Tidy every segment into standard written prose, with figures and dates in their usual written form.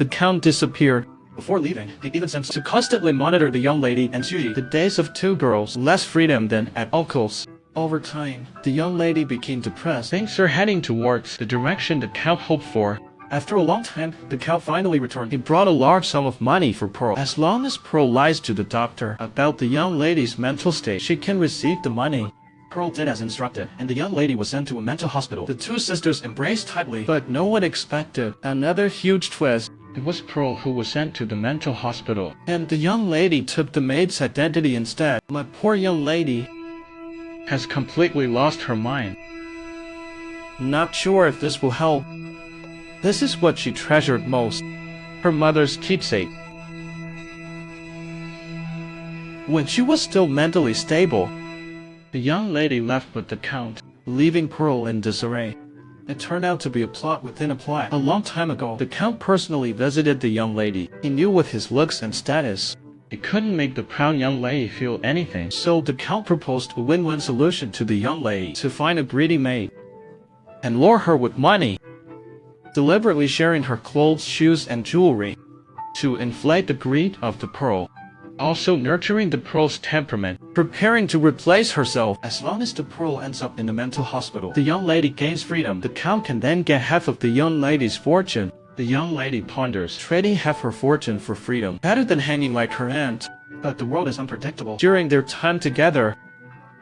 the Count disappeared. Before leaving, he even sent to constantly monitor the young lady and Suzy. The days of two girls, less freedom than at uncle's. Over time, the young lady became depressed. Things are heading towards the direction the Count hoped for. After a long time, the Count finally returned. He brought a large sum of money for Pearl. As long as Pearl lies to the doctor about the young lady's mental state, she can receive the money. Pearl did as instructed, and the young lady was sent to a mental hospital. The two sisters embraced tightly, but no one expected another huge twist. It was Pearl who was sent to the mental hospital, and the young lady took the maid's identity instead. My poor young lady has completely lost her mind. Not sure if this will help. This is what she treasured most, her mother's keepsake. When she was still mentally stable, the young lady left with the Count, leaving Pearl in disarray. It turned out to be a plot within a plot. A long time ago, the Count personally visited the young lady. He knew with his looks and status, it couldn't make the proud young lady feel anything. So the Count proposed a win-win solution to the young lady: to find a greedy maid and lure her with money, deliberately sharing her clothes, shoes, and jewelry to inflate the greed of the Pearl. Also nurturing the Pearl's temperament, preparing to replace herself. As long as the Pearl ends up in the mental hospital, the young lady gains freedom. The Count can then get half of the young lady's fortune. The young lady ponders, trading half her fortune for freedom, better than hanging like her aunt. But the world is unpredictable. During their time together,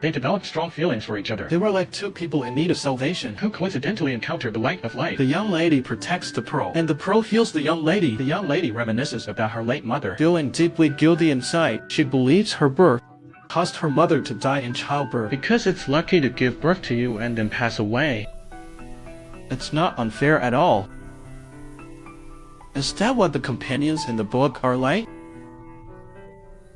they developed strong feelings for each other. They were like two people in need of salvation who coincidentally encountered the light of life. The young lady protects the Pearl, and the Pearl heals the young lady. The young lady reminisces about her late mother. Feeling deeply guilty inside, she believes her birth caused her mother to die in childbirth. Because it's lucky to give birth to you and then pass away, it's not unfair at all. Is that what the companions in the book are like?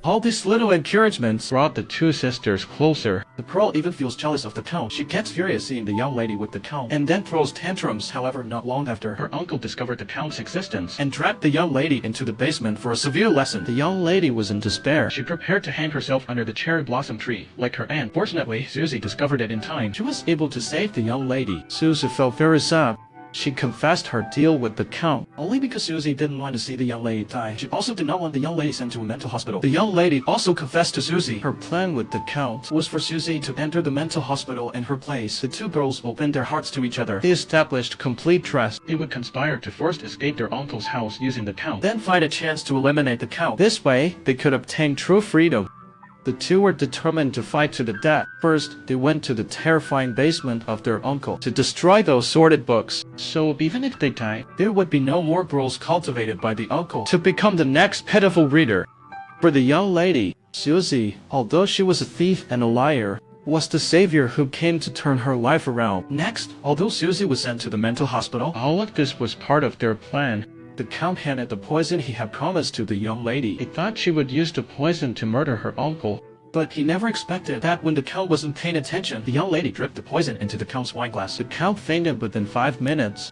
All these little encouragements brought the two sisters closer. The Pearl even feels jealous of the Count. She gets furious seeing the young lady with the Count, and then throws tantrums. However, not long after, her uncle discovered the Count's existence and dragged the young lady into the basement for a severe lesson. The young lady was in despair. She prepared to hang herself under the cherry blossom tree, like her aunt. Fortunately, Suzy discovered it in time. She was able to save the young lady. Suzy felt very sad. She confessed her deal with the Count, only because Suzy didn't want to see the young lady die. She also did not want the young lady sent to a mental hospital. The young lady also confessed to Suzy. Her plan with the Count was for Suzy to enter the mental hospital in her place. The two girls opened their hearts to each other. They established complete trust. They would conspire to first escape their uncle's house using the Count, then find a chance to eliminate the Count. This way, they could obtain true freedom. The two were determined to fight to the death. First, they went to the terrifying basement of their uncle to destroy those sordid books. So even if they died, there would be no more girls cultivated by the uncle to become the next pitiful reader. For the young lady, Suzy, although she was a thief and a liar, was the savior who came to turn her life around. Next, although Suzy was sent to the mental hospital, all of this was part of their plan. The Count handed the poison he had promised to the young lady. He thought she would use the poison to murder her uncle, but he never expected that when the Count wasn't paying attention, the young lady dripped the poison into the Count's wineglass. The Count fainted within 5 minutes.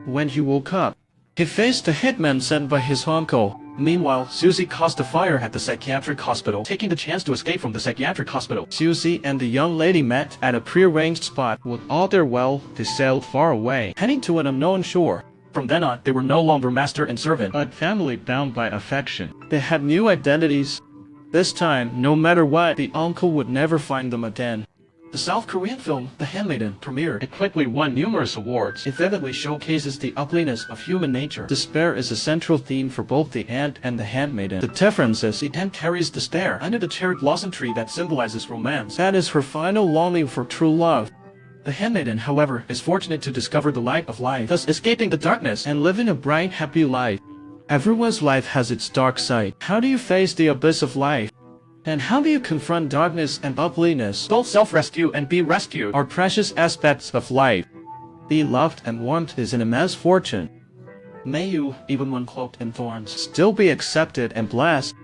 When he woke up, he faced the hitman sent by his uncle. Meanwhile, Suzy caused a fire at the psychiatric hospital, taking the chance to escape from the psychiatric hospital. Suzy and the young lady met at a prearranged spot. With all their wealth, they sailed far away, heading to an unknown shore. From then on, they were no longer master and servant, but family bound by affection. They had new identities. This time, no matter what, the uncle would never find them again. The South Korean film, The Handmaiden, premiered. It quickly won numerous awards. It vividly showcases the ugliness of human nature. Despair is a central theme for both the aunt and the handmaiden. The difference is the aunt carries despair under the cherry blossom tree that symbolizes romance. That is her final longing for true love. The handmaiden, however, is fortunate to discover the light of life, thus escaping the darkness and living a bright, happy life. Everyone's life has its dark side. How do you face the abyss of life? And how do you confront darkness and ugliness? Both self-rescue and be rescued are precious aspects of life. Be loved and warmth is an immense fortune. May you, even when cloaked in thorns, still be accepted and blessed.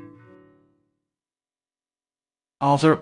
Author